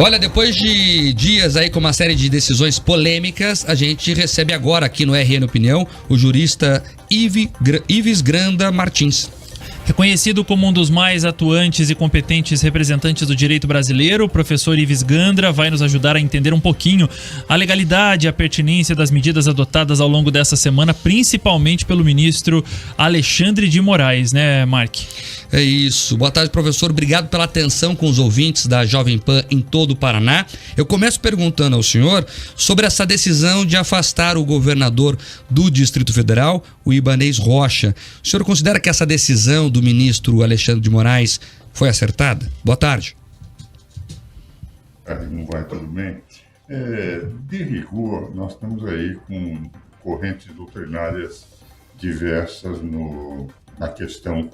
Olha, depois de dias aí com uma série de decisões polêmicas, a gente recebe agora aqui no RN Opinião o jurista Ives Granda Martins. Reconhecido como um dos mais atuantes e competentes representantes do direito brasileiro, o professor Ives Granda vai nos ajudar a entender um pouquinho a legalidade e a pertinência das medidas adotadas ao longo dessa semana, principalmente pelo ministro Alexandre de Moraes, né, Mark? É isso. Boa tarde, professor. Obrigado pela atenção com os ouvintes da Jovem Pan em todo o Paraná. Eu começo perguntando ao senhor sobre essa decisão de afastar o governador do Distrito Federal, o Ibanez Rocha. O senhor considera que essa decisão do ministro Alexandre de Moraes foi acertada? Boa tarde. Não vai, tudo bem? De rigor, nós estamos aí com correntes doutrinárias diversas na questão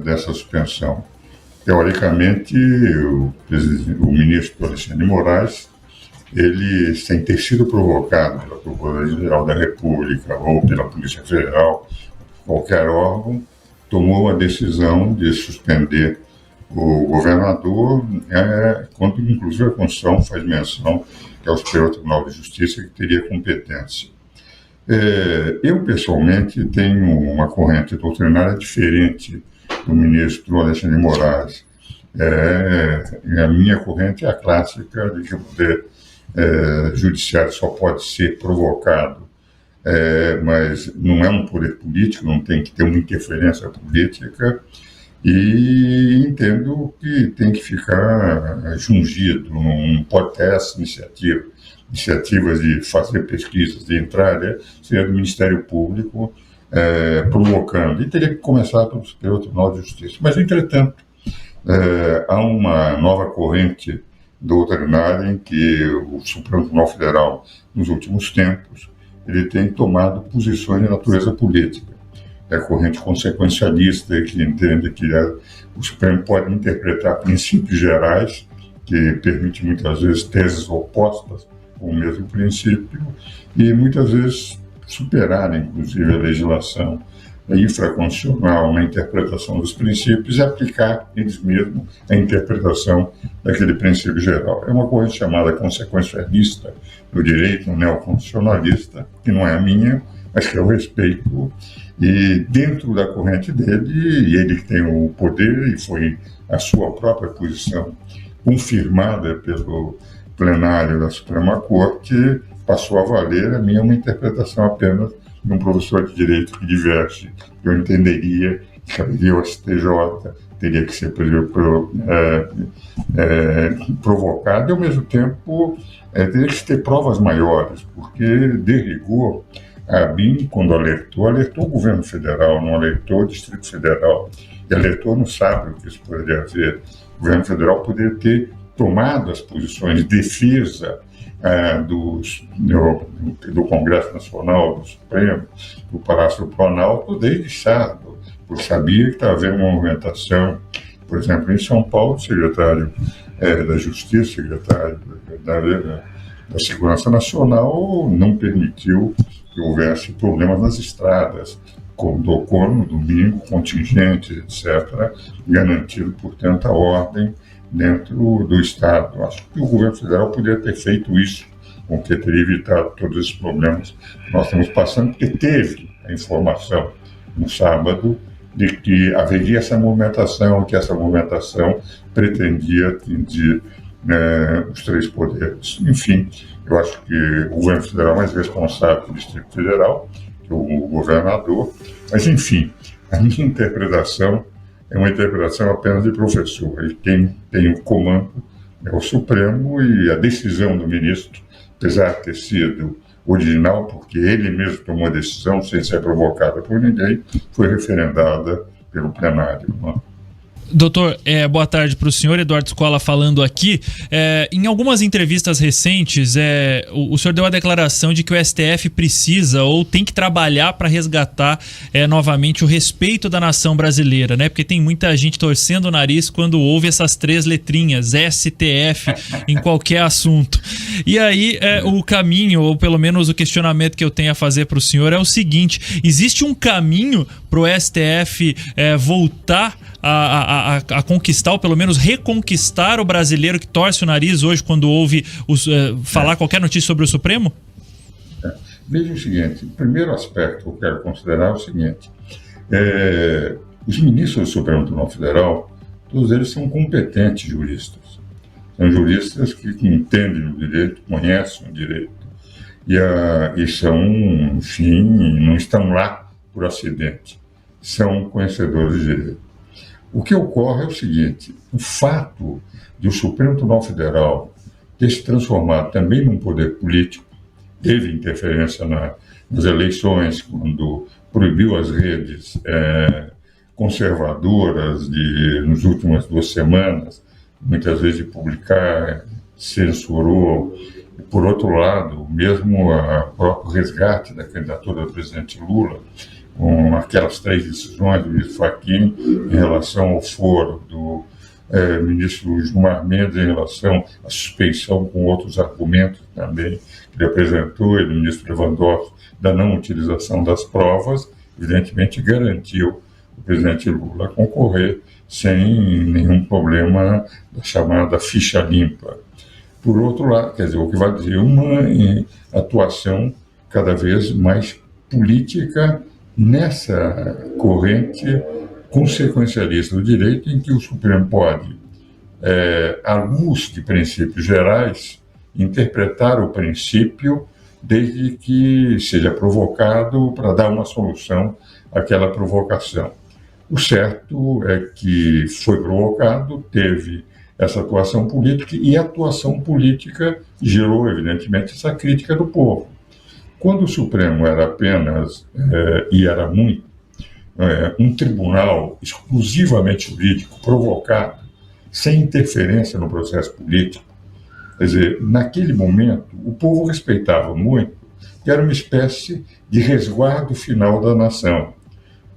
dessa suspensão. Teoricamente, o ministro Alexandre de Moraes, ele, sem ter sido provocado pela Procuradoria-Geral da República ou pela Polícia Federal, qualquer órgão, tomou a decisão de suspender o governador, quando inclusive a Constituição faz menção que é o Superior Tribunal de Justiça que teria competência. Eu, pessoalmente, tenho uma corrente doutrinária diferente do ministro Alexandre de Moraes. A minha corrente é a clássica de que o poder judiciário só pode ser provocado, mas não é um poder político, não tem que ter uma interferência política, e entendo que tem que ficar jungido, não pode ter essa iniciativas de fazer pesquisas, de entrar, seria do Ministério Público provocando, e teria que começar pelo Superior Tribunal de Justiça. Mas, entretanto, há uma nova corrente doutrinária em que o Supremo Tribunal Federal, nos últimos tempos, ele tem tomado posições de natureza política. É a corrente consequencialista, que entende que o Supremo pode interpretar princípios gerais, que permite muitas vezes teses opostas com o mesmo princípio, e muitas vezes superar, inclusive, a legislação infraconstitucional na interpretação dos princípios e aplicar eles mesmos a interpretação daquele princípio geral. É uma corrente chamada consequencialista do direito neoconstitucionalista, que não é a minha, mas que eu respeito. E dentro da corrente dele, ele que tem o poder, e foi a sua própria posição confirmada pelo plenário da Suprema Corte, passou a valer a minha uma interpretação apenas de um professor de direito que diverge. Eu entenderia que caberia o STJ, teria que ser provocado, e ao mesmo tempo teria que ter provas maiores, porque, de rigor, a BIM, quando alertou o governo federal, não alertou o Distrito Federal, e alertou no sábado que isso poderia haver. O governo federal poderia ter tomado as posições de defesa do Congresso Nacional, do Supremo, do Palácio do Planalto, desde sábado, porque sabia que estava havendo uma movimentação. Por exemplo, em São Paulo, o secretário da Justiça, secretário da Segurança Nacional, não permitiu que houvesse problemas nas estradas, colocou no domingo contingentes, etc., garantindo, portanto, a ordem dentro do Estado. Acho que o governo federal poderia ter feito isso, porque teria evitado todos esses problemas que nós estamos passando, porque teve a informação no sábado de que haveria essa movimentação, que essa movimentação pretendia atingir os três poderes. Enfim, eu acho que o governo federal é mais responsável do Distrito Federal, que o governador, mas, enfim, a minha interpretação é uma interpretação apenas de professor, e quem tem o comando é o Supremo, e a decisão do ministro, apesar de ter sido original, porque ele mesmo tomou a decisão sem ser provocada por ninguém, foi referendada pelo plenário. Doutor, boa tarde para o senhor. Eduardo Escola falando aqui. Em algumas entrevistas recentes, o senhor deu a declaração de que o STF precisa ou tem que trabalhar para resgatar novamente o respeito da nação brasileira, né? Porque tem muita gente torcendo o nariz quando ouve essas três letrinhas, STF, em qualquer assunto. E aí, o caminho, ou pelo menos o questionamento que eu tenho a fazer para o senhor é o seguinte: existe um caminho para o STF voltar a conquistar, ou pelo menos reconquistar o brasileiro que torce o nariz hoje quando ouve falar qualquer notícia sobre o Supremo? Veja o seguinte, o primeiro aspecto que eu quero considerar é o seguinte, os ministros do Supremo Tribunal Federal, todos eles são competentes juristas. São juristas que entendem o direito, conhecem o direito e são, enfim, não estão lá por acidente. São conhecedores de direito. O que ocorre é o seguinte, o fato de o Supremo Tribunal Federal ter se transformado também num poder político, teve interferência nas eleições, quando proibiu as redes conservadoras nas últimas 2 semanas, muitas vezes de publicar, censurou. Por outro lado, mesmo o próprio resgate da candidatura do presidente Lula, com aquelas 3 decisões do ministro Fachin em relação ao foro do ministro Gilmar Mendes, em relação à suspeição com outros argumentos também que ele apresentou, e do ministro Lewandowski, da não utilização das provas, evidentemente garantiu o presidente Lula a concorrer sem nenhum problema da chamada ficha limpa. Por outro lado, quer dizer, o que vai dizer uma atuação cada vez mais política nessa corrente consequencialista do direito, em que o Supremo pode, à luz de princípios gerais, interpretar o princípio desde que seja provocado para dar uma solução àquela provocação. O certo é que foi provocado, teve essa atuação política, e a atuação política gerou, evidentemente, essa crítica do povo. Quando o Supremo era apenas, e era muito, um tribunal exclusivamente jurídico, provocado, sem interferência no processo político, quer dizer, naquele momento, o povo respeitava muito, que era uma espécie de resguardo final da nação.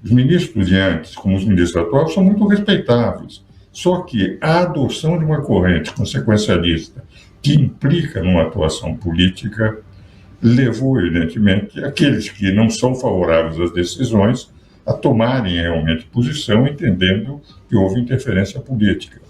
Os ministros de antes, como os ministros atuais, são muito respeitáveis. Só que a adoção de uma corrente consequencialista que implica numa atuação política levou, evidentemente, aqueles que não são favoráveis às decisões a tomarem realmente posição, entendendo que houve interferência política.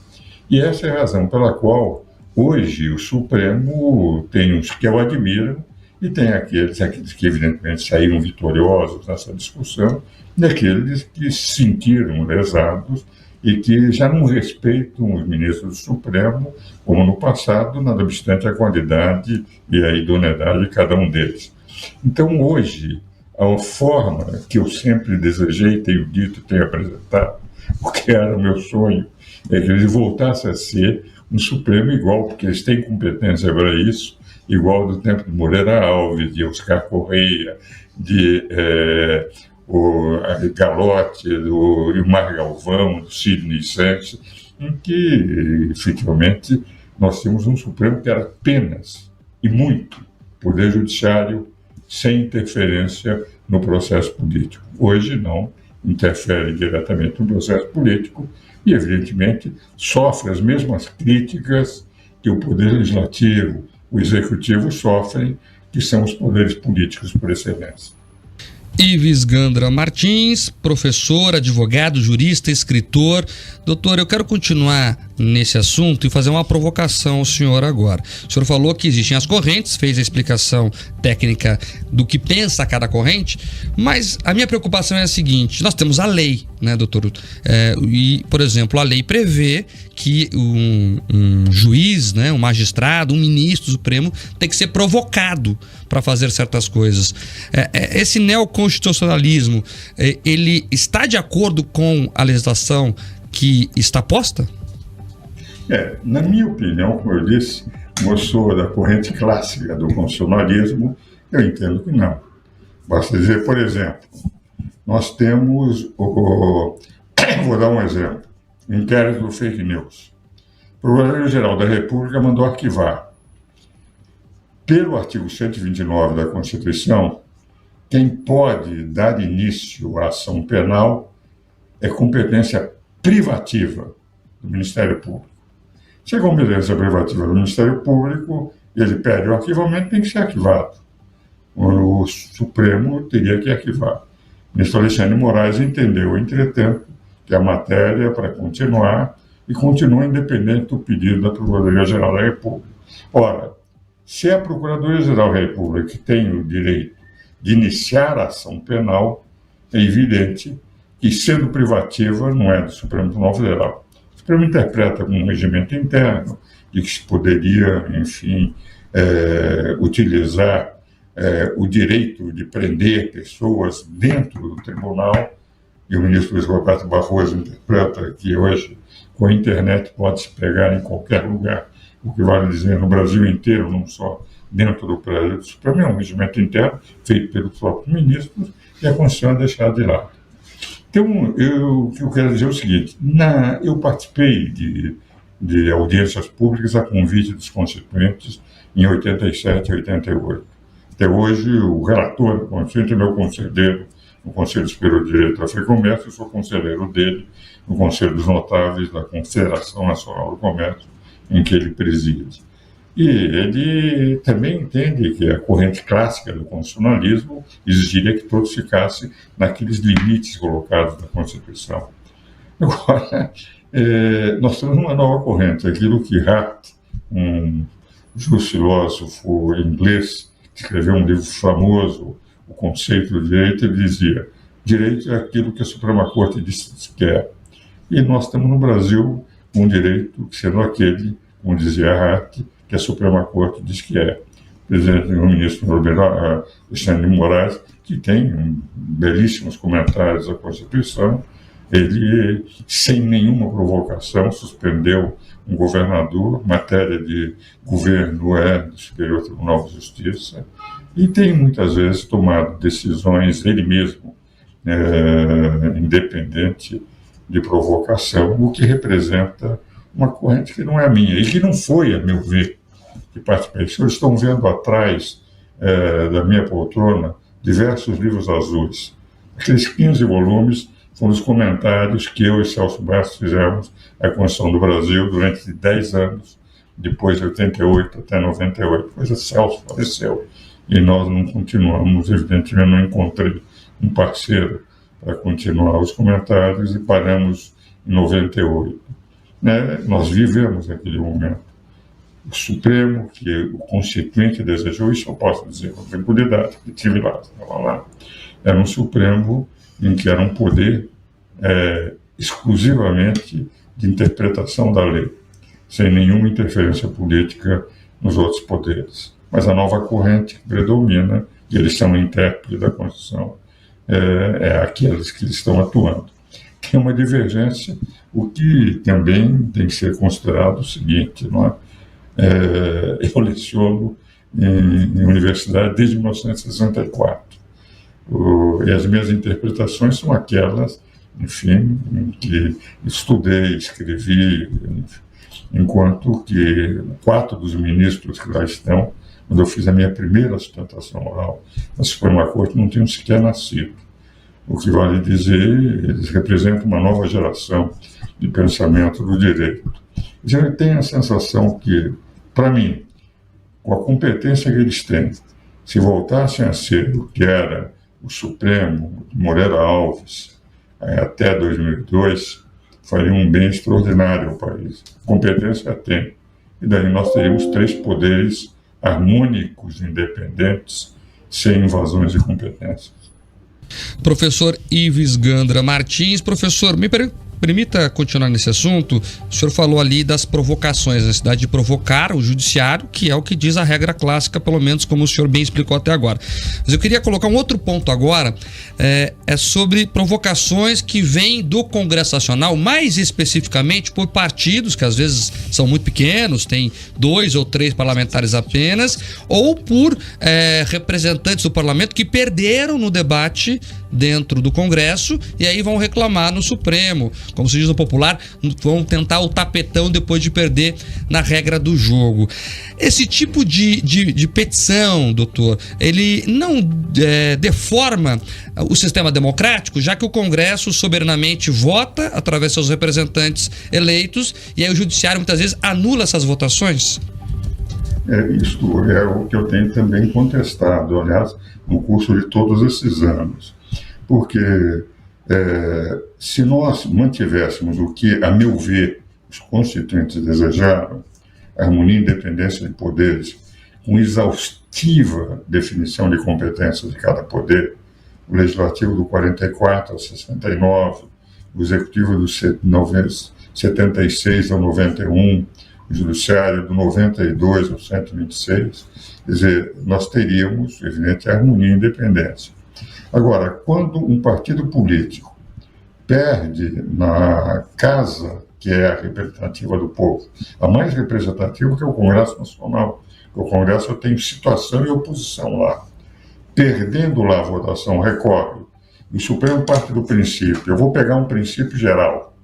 E essa é a razão pela qual, hoje, o Supremo tem uns que o admiram e tem aqueles que, evidentemente, saíram vitoriosos nessa discussão, e aqueles que se sentiram lesados e que já não respeitam os ministros do Supremo, como no passado, nada obstante a qualidade e a idoneidade de cada um deles. Então, hoje, a forma que eu sempre desejei, tenho dito, tenho apresentado, porque era o meu sonho, é que ele voltasse a ser um Supremo igual, porque eles têm competência para isso, igual do tempo de Moreira Alves, de Oscar Correia, de o Galotti, do Ilmar Galvão, do Sidney Sanches, em que, efetivamente, nós temos um Supremo que era apenas, e muito, poder judiciário, sem interferência no processo político. Hoje não interfere diretamente no processo político e, evidentemente, sofre as mesmas críticas que o Poder Legislativo, o Executivo sofrem, que são os poderes políticos por excelência. Ives Gandra Martins, professor, advogado, jurista, escritor. Doutor, eu quero continuar nesse assunto e fazer uma provocação ao senhor agora. O senhor falou que existem as correntes, fez a explicação técnica do que pensa cada corrente, mas a minha preocupação é a seguinte: nós temos a lei, né, doutor? E, por exemplo, a lei prevê que um juiz, né, um magistrado, um ministro do Supremo tem que ser provocado para fazer certas coisas. Esse neoconstitucionalismo, ele está de acordo com a legislação que está posta? Na minha opinião, como eu disse, eu sou da corrente clássica do constitucionalismo, eu entendo que não. Basta dizer, por exemplo, nós temos, vou dar um exemplo, o inquérito do fake news. O Procurador-Geral da República mandou arquivar. Pelo artigo 129 da Constituição, quem pode dar início à ação penal é competência privativa do Ministério Público. Se a competência privativa do Ministério Público, ele pede o arquivamento, tem que ser arquivado. O Supremo teria que arquivar. O ministro Alexandre de Moraes entendeu, entretanto, que a matéria para continuar e continua independente do pedido da Procuradoria-Geral da República. Ora, se a Procuradoria-Geral da República tem o direito de iniciar a ação penal, é evidente que, sendo privativa, não é do Supremo Tribunal Federal. O Supremo interpreta como um regimento interno de que se poderia, enfim, utilizar o direito de prender pessoas dentro do tribunal, e o ministro Luiz Roberto Barroso interpreta que hoje, com a internet, pode se pegar em qualquer lugar, o que vale dizer no Brasil inteiro, não só dentro do prédio do Supremo. É um regimento interno feito pelos próprios ministros e a Constituição é deixada de lado. Então, o que eu quero dizer é o seguinte: eu participei de audiências públicas a convite dos constituintes em 87 e 88. Até hoje, o relator do constituinte é meu conselheiro no Conselho Superior de Direito da FEComércio, eu sou conselheiro dele no Conselho dos Notáveis da Confederação Nacional do Comércio, em que ele preside. E ele também entende que a corrente clássica do constitucionalismo exigiria que todos ficassem naqueles limites colocados na Constituição. Agora, nós temos uma nova corrente, aquilo que Hart, um justo filósofo inglês, que escreveu um livro famoso, O Conceito do Direito, ele dizia: direito é aquilo que a Suprema Corte diz que é. E nós temos no Brasil um direito sendo aquele, como dizia Hart, que a Suprema Corte diz que é. O presidente, o ministro Alexandre de Moraes, que tem belíssimos comentários à Constituição, ele, sem nenhuma provocação, suspendeu um governador, matéria de governo do Superior Tribunal de Justiça, e tem muitas vezes tomado decisões ele mesmo, independente de provocação, o que representa uma corrente que não é minha, e que não foi, a meu ver, que participei. Os senhores estão vendo atrás da minha poltrona diversos livros azuis. Aqueles 15 volumes foram os comentários que eu e Celso Bastos fizemos à Constituição do Brasil durante 10 anos, depois de 88 até 98. Depois o Celso faleceu e nós não continuamos, evidentemente não encontrei um parceiro para continuar os comentários e paramos em 98. Nós vivemos aquele momento. O Supremo, que o Constituinte desejou, isso eu posso dizer com tranquilidade, que tive lá, estava lá, era um Supremo em que era um poder exclusivamente de interpretação da lei, sem nenhuma interferência política nos outros poderes. Mas a nova corrente que predomina, e eles são intérpretes da Constituição, aqueles que estão atuando. Tem uma divergência, o que também tem que ser considerado o seguinte, não é? Eu leciono em universidade desde 1964. E as minhas interpretações são aquelas, enfim, que estudei, escrevi, enquanto que 4 dos ministros que lá estão, quando eu fiz a minha primeira sustentação oral na Suprema Corte, não tinham sequer nascido. O que vale dizer, eles representam uma nova geração de pensamento do direito. Eu tenho a sensação que, para mim, com a competência que eles têm, se voltassem a ser o que era o Supremo, Moreira Alves, até 2002, faria um bem extraordinário ao país. Competência tem. E daí nós teríamos 3 poderes harmônicos, independentes, sem invasões de competências. Professor Ives Gandra Martins. Professor, me permita continuar nesse assunto. O senhor falou ali das provocações, a necessidade de provocar o judiciário, que é o que diz a regra clássica, pelo menos como o senhor bem explicou até agora. Mas eu queria colocar um outro ponto agora, é sobre provocações que vêm do Congresso Nacional, mais especificamente por partidos que às vezes são muito pequenos, tem 2 ou 3 parlamentares apenas, ou por representantes do parlamento que perderam no debate dentro do Congresso e aí vão reclamar no Supremo, como se diz no popular, vão tentar o tapetão depois de perder na regra do jogo. Esse tipo de petição, doutor, ele não deforma o sistema democrático, já que o Congresso soberanamente vota através de seus representantes eleitos e aí o Judiciário muitas vezes anula essas votações? Isso é o que eu tenho também contestado, aliás, no curso de todos esses anos. Porque se nós mantivéssemos o que, a meu ver, os constituintes desejaram, harmonia e independência de poderes, com exaustiva definição de competências de cada poder, o legislativo do 44 ao 69, o executivo do 76 ao 91, o judiciário do 92 ao 126, quer dizer, nós teríamos, evidente, harmonia e independência. Agora, quando um partido político perde na casa que é a representativa do povo, a mais representativa que é o Congresso Nacional, o Congresso tem situação e oposição lá, perdendo lá a votação, recorre, o Supremo parte do princípio, eu vou pegar um princípio geral,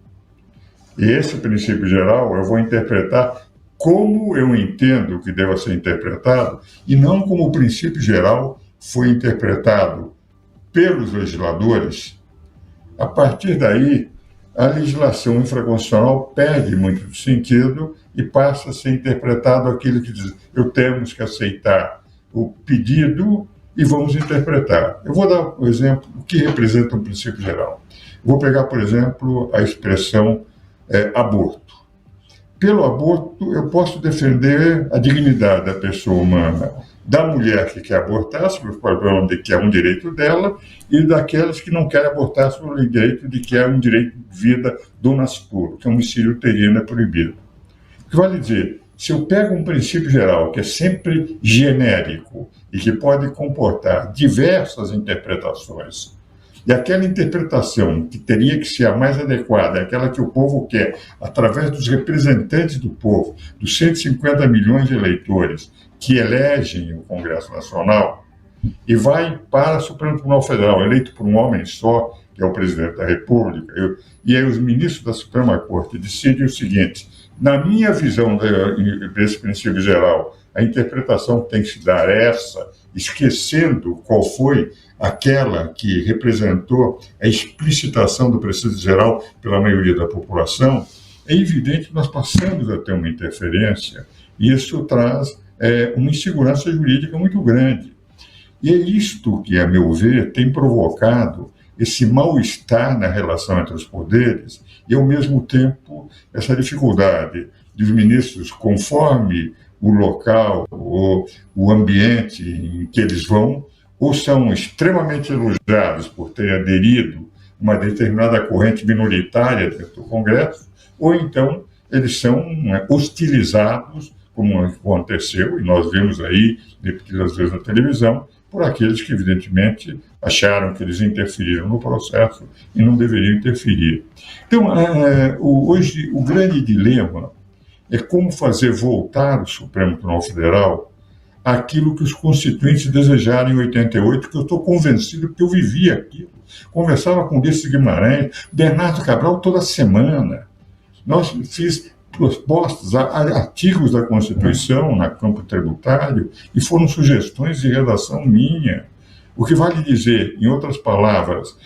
e esse princípio geral eu vou interpretar como eu entendo que deva ser interpretado, e não como o princípio geral foi interpretado pelos legisladores. A partir daí, a legislação infraconstitucional perde muito do sentido e passa a ser interpretado aquilo que diz, eu temos que aceitar o pedido e vamos interpretar. Eu vou dar um exemplo do que representa um princípio geral. Eu vou pegar, por exemplo, a expressão aborto. Pelo aborto, eu posso defender a dignidade da pessoa humana, da mulher que quer abortar, sobre o problema de que é um direito dela, e daquelas que não querem abortar, sobre o direito de que é um direito de vida do nascituro, que é um homicídio uterino é proibido. O que vale dizer, se eu pego um princípio geral, que é sempre genérico, e que pode comportar diversas interpretações, e aquela interpretação que teria que ser a mais adequada, é aquela que o povo quer, através dos representantes do povo, dos 150 milhões de eleitores que elegem o Congresso Nacional, e vai para o Supremo Tribunal Federal, eleito por um homem só, que é o presidente da República, e aí os ministros da Suprema Corte decidem o seguinte, na minha visão desse princípio geral, a interpretação que tem que se dar é essa, esquecendo qual foi aquela que representou a explicitação do princípio geral pela maioria da população, é evidente que nós passamos a ter uma interferência, e isso traz uma insegurança jurídica muito grande. E é isto que, a meu ver, tem provocado esse mal-estar na relação entre os poderes e, ao mesmo tempo, essa dificuldade dos ministros, conforme o local ou o ambiente em que eles vão, ou são extremamente elogiados por ter aderido a uma determinada corrente minoritária dentro do Congresso, ou então eles são hostilizados, como aconteceu, e nós vimos aí, repetidas vezes na televisão, por aqueles que, evidentemente, acharam que eles interferiram no processo e não deveriam interferir. Então, hoje, o grande dilema é como fazer voltar o Supremo Tribunal Federal àquilo que os constituintes desejaram em 88, que eu estou convencido que eu vivi aquilo. Conversava com Ulisses Guimarães, Bernardo Cabral toda semana. Nós fiz propostas, artigos da Constituição no campo tributário, e foram sugestões de redação minha. O que vale dizer, em outras palavras,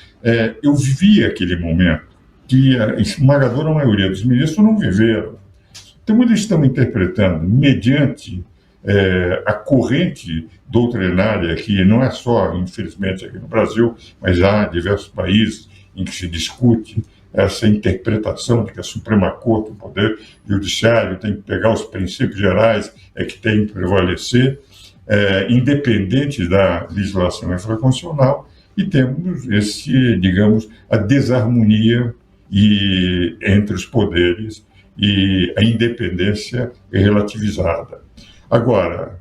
eu vivi aquele momento que a esmagadora maioria dos ministros não viveram. Então, eles estão interpretando, mediante a corrente doutrinária, que não é só, infelizmente, aqui no Brasil, mas há diversos países em que se discute essa interpretação de que a Suprema Corte, o Poder Judiciário, tem que pegar os princípios gerais, que tem que prevalecer, independente da legislação infraconstitucional, e temos digamos, a desarmonia entre os poderes e a independência relativizada. Agora,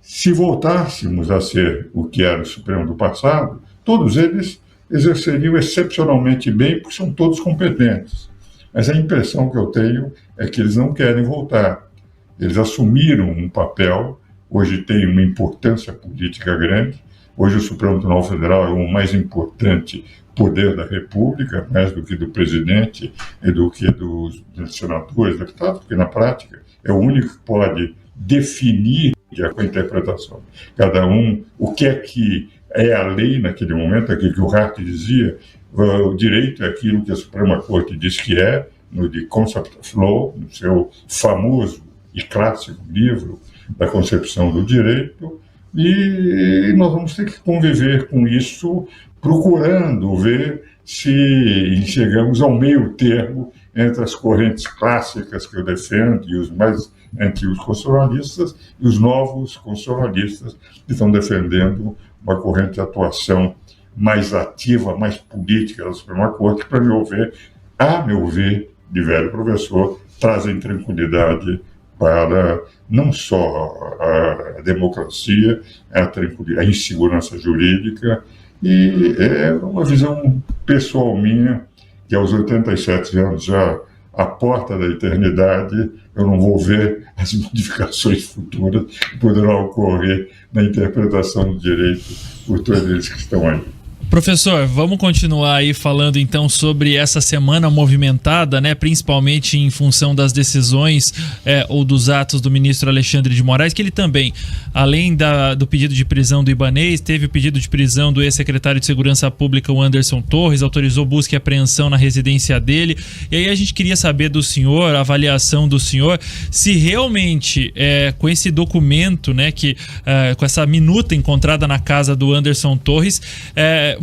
se voltássemos a ser o que era o Supremo do passado, todos eles exerceriam excepcionalmente bem, porque são todos competentes. Mas a impressão que eu tenho é que eles não querem voltar. Eles assumiram um papel, hoje tem uma importância política grande, hoje o Supremo Tribunal Federal é o mais importante poder da República, mais do que do presidente e do que dos senadores, deputados, porque na prática é o único que pode definir com a interpretação. Cada um, o que é a lei naquele momento, aquilo que o Hart dizia, o direito é aquilo que a Suprema Corte diz que é, no The Concept of Law, no seu famoso e clássico livro da concepção do direito, e nós vamos ter que conviver com isso, procurando ver se chegamos ao meio termo entre as correntes clássicas que eu defendo e os mais antigos constitucionalistas e os novos constitucionalistas que estão defendendo uma corrente de atuação mais ativa, mais política da Suprema Corte, que, a meu ver, de velho professor, trazem tranquilidade para não só a democracia, a insegurança jurídica, e é uma visão pessoal minha, que aos 87 anos, já à porta da eternidade, eu não vou ver as modificações futuras que poderão ocorrer na interpretação do direito por todos eles que estão aí. Professor, vamos continuar aí falando então sobre essa semana movimentada, né, principalmente em função das decisões ou dos atos do ministro Alexandre de Moraes, que ele também, além do pedido de prisão do Ibanez, teve o pedido de prisão do ex-secretário de Segurança Pública, o Anderson Torres, autorizou busca e apreensão na residência dele. E aí a gente queria saber do senhor, a avaliação do senhor, se realmente com esse documento, né, com essa minuta encontrada na casa do Anderson Torres,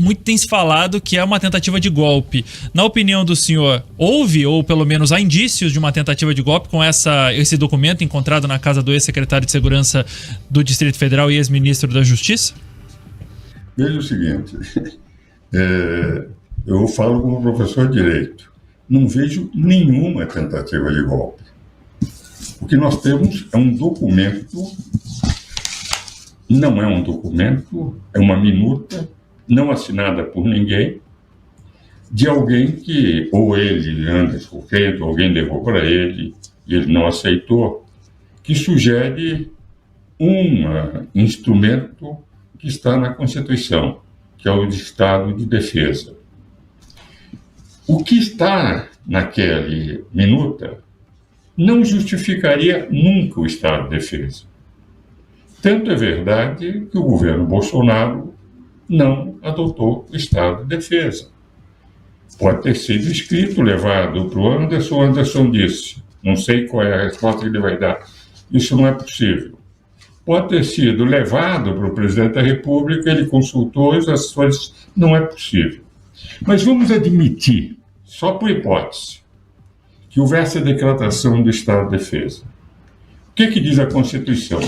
muito tem se falado que é uma tentativa de golpe. Na opinião do senhor, houve, ou pelo menos há indícios de uma tentativa de golpe com esse documento encontrado na casa do ex-secretário de Segurança do Distrito Federal e ex-ministro da Justiça? Veja o seguinte, eu falo como professor de Direito, não vejo nenhuma tentativa de golpe. O que nós temos é um documento, não é um documento, é uma minuta, não assinada por ninguém, de alguém que, ou ele, Anderson Reis, alguém levou para ele, e ele não aceitou, que sugere um instrumento que está na Constituição, que é o de Estado de Defesa. O que está naquele minuta não justificaria nunca o Estado de Defesa. Tanto é verdade que o governo Bolsonaro não adotou o Estado de Defesa. Pode ter sido escrito, levado para o Anderson, o Anderson disse, não sei qual é a resposta que ele vai dar, isso não é possível. Pode ter sido levado para o presidente da República, ele consultou os assessores, não é possível. Mas vamos admitir, só por hipótese, que houvesse a decretação do Estado de Defesa. O que diz a Constituição?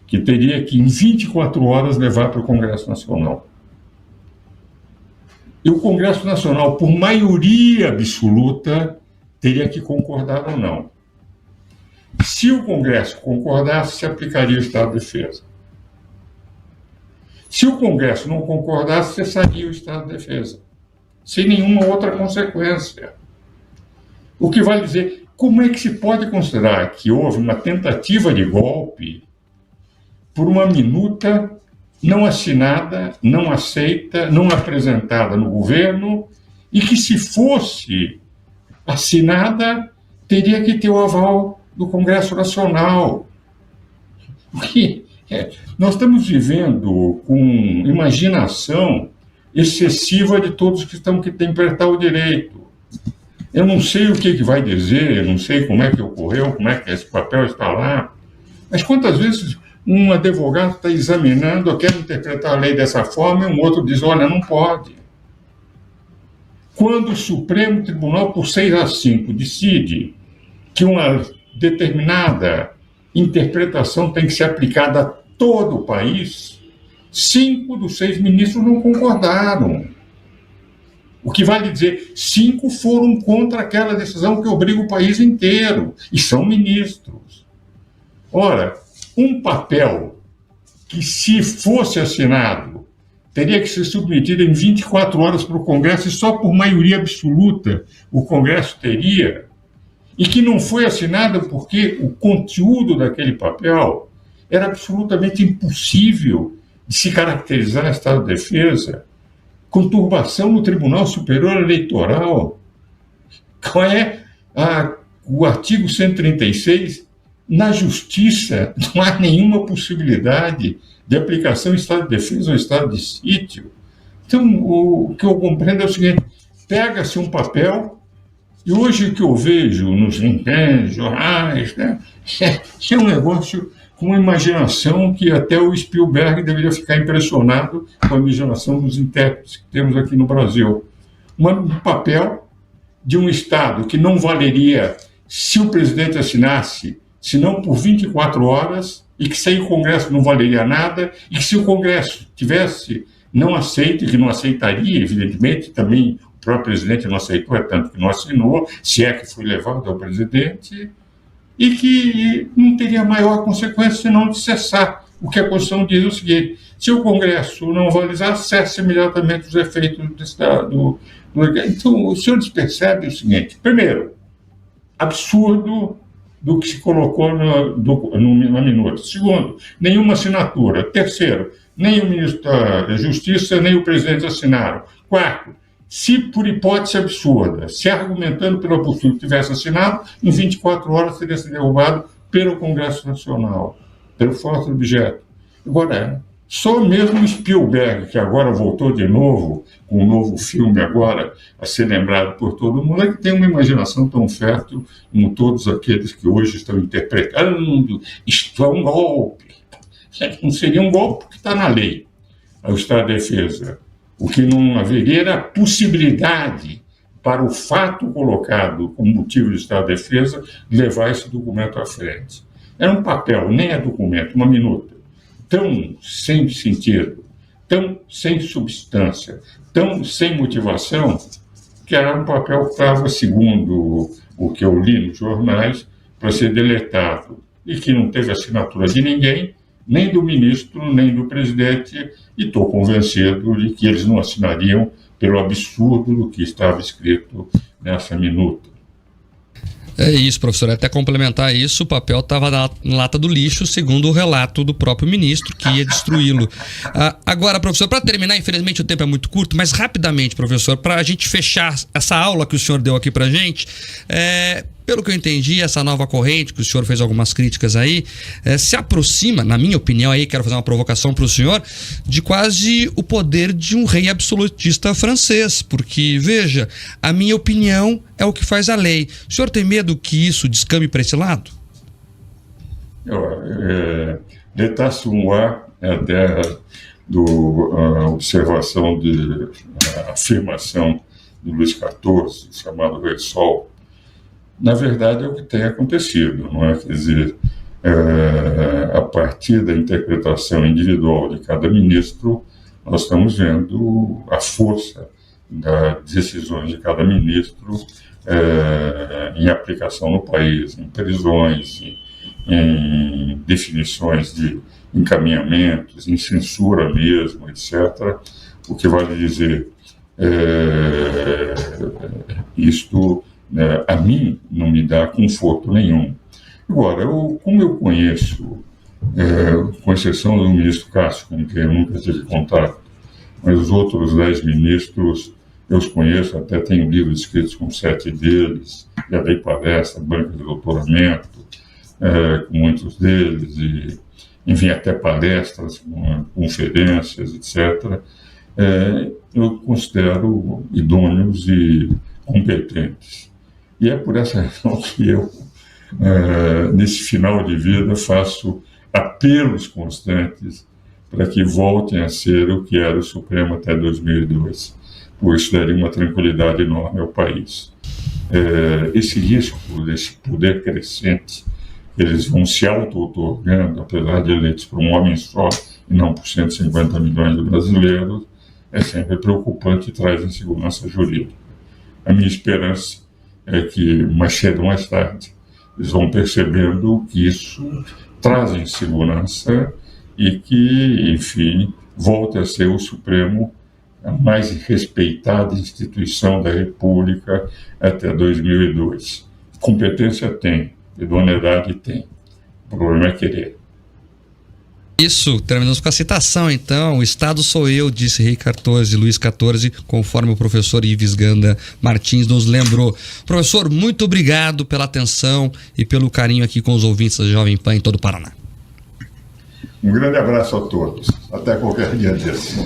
Que teria que, em 24 horas, levar para o Congresso Nacional. E o Congresso Nacional, por maioria absoluta, teria que concordar ou não. Se o Congresso concordasse, se aplicaria o Estado de Defesa. Se o Congresso não concordasse, cessaria o Estado de Defesa, sem nenhuma outra consequência. O que vai dizer, como é que se pode considerar que houve uma tentativa de golpe por uma minuta não assinada, não aceita, não apresentada no governo, e que, se fosse assinada, teria que ter o aval do Congresso Nacional. Nós estamos vivendo com imaginação excessiva de todos que estão que interpretar o direito. Eu não sei o que vai dizer, eu não sei como é que ocorreu, como é que esse papel está lá, mas quantas vezes um advogado está examinando, eu quero interpretar a lei dessa forma, e um outro diz, olha, não pode. Quando o Supremo Tribunal, por 6-5, decide que uma determinada interpretação tem que ser aplicada a todo o país, 5 dos 6 ministros não concordaram. O que vale dizer, 5 foram contra aquela decisão que obriga o país inteiro, e são ministros. Ora, um papel que, se fosse assinado, teria que ser submetido em 24 horas para o Congresso, e só por maioria absoluta o Congresso teria, e que não foi assinado porque o conteúdo daquele papel era absolutamente impossível de se caracterizar Estado de Defesa, conturbação no Tribunal Superior Eleitoral. Qual é o artigo 136? Na Justiça não há nenhuma possibilidade de aplicação em Estado de Defesa ou Estado de Sítio. Então, o que eu compreendo é o seguinte, pega-se um papel, e hoje o que eu vejo nos jornais, né, é um negócio com uma imaginação que até o Spielberg deveria ficar impressionado com a imaginação dos intérpretes que temos aqui no Brasil. Um papel de um Estado que não valeria se o presidente assinasse, senão por 24 horas, e que sem o Congresso não valeria nada, e que se o Congresso tivesse não aceito, e que não aceitaria, evidentemente, também o próprio presidente não aceitou, é tanto que não assinou, se é que foi levado ao presidente, e que não teria maior consequência senão de cessar. O que a Constituição diz é o seguinte: se o Congresso não valorizar, cesse imediatamente os efeitos do Estado. Então, o senhor percebe o seguinte: primeiro, absurdo do que se colocou na minuta. Segundo, nenhuma assinatura. Terceiro, nem o ministro da Justiça, nem o presidente assinaram. Quarto, se por hipótese absurda, se argumentando pelo absurdo tivesse assinado, em 24 horas teria sido derrubado pelo Congresso Nacional, pelo forte objeto. Agora, só mesmo Spielberg, que agora voltou de novo, com um novo filme agora, a ser lembrado por todo mundo, é que tem uma imaginação tão fértil como todos aqueles que hoje estão interpretando isto é um golpe. Não seria um golpe porque está na lei, o Estado de Defesa. O que não haveria era a possibilidade para o fato colocado como motivo de Estado de Defesa levar esse documento à frente. Era um papel, nem é documento, uma minuta, tão sem sentido, tão sem substância, tão sem motivação, que era um papel que estava, segundo o que eu li nos jornais, para ser deletado, e que não teve assinatura de ninguém, nem do ministro, nem do presidente, e estou convencido de que eles não assinariam pelo absurdo do que estava escrito nessa minuta. É isso, professor. Até complementar isso, o papel estava na lata do lixo, segundo o relato do próprio ministro, que ia destruí-lo. Agora, professor, para terminar, infelizmente o tempo é muito curto, mas rapidamente, professor, para a gente fechar essa aula que o senhor deu aqui para a gente, pelo que eu entendi, essa nova corrente, que o senhor fez algumas críticas aí, se aproxima, na minha opinião aí, quero fazer uma provocação para o senhor, de quase o poder de um rei absolutista francês, porque, veja, a minha opinião é o que faz a lei. O senhor tem medo que isso descambe para esse lado? L'état sournois é até observação de afirmação do Luís XIV, chamado Rei Sol. Na verdade, é o que tem acontecido, não é? Quer dizer, a partir da interpretação individual de cada ministro, nós estamos vendo a força das decisões de cada ministro em aplicação no país, em prisões, em definições de encaminhamentos, em censura mesmo, etc. O que vale dizer, isto a mim não me dá conforto nenhum. Agora, como eu conheço, com exceção do ministro Cássio, com quem eu nunca tive contato, mas os outros 10 ministros eu os conheço, até tenho livros escritos com 7 deles, já dei palestra, banca de doutoramento com muitos deles, e, enfim, até palestras, conferências, etc. Eu considero idôneos e competentes. E é por essa razão que eu, nesse final de vida, faço apelos constantes para que voltem a ser o que era o Supremo até 2002. Por isso daria uma tranquilidade enorme ao país. Esse risco desse poder crescente, eles vão se auto-otorgando, apesar de eleitos por um homem só e não por 150 milhões de brasileiros, é sempre preocupante e traz insegurança jurídica. A minha esperança é que, mais cedo ou mais tarde, eles vão percebendo que isso traz insegurança e que, enfim, volte a ser o Supremo a mais respeitada instituição da República até 2002. Competência tem, idoneidade tem. O problema é querer. Isso, terminamos com a citação, então. O Estado sou eu, disse Rei XIV, Luís XIV, conforme o professor Ives Ganda Martins nos lembrou. Professor, muito obrigado pela atenção e pelo carinho aqui com os ouvintes da Jovem Pan em todo o Paraná. Um grande abraço a todos. Até qualquer dia desse.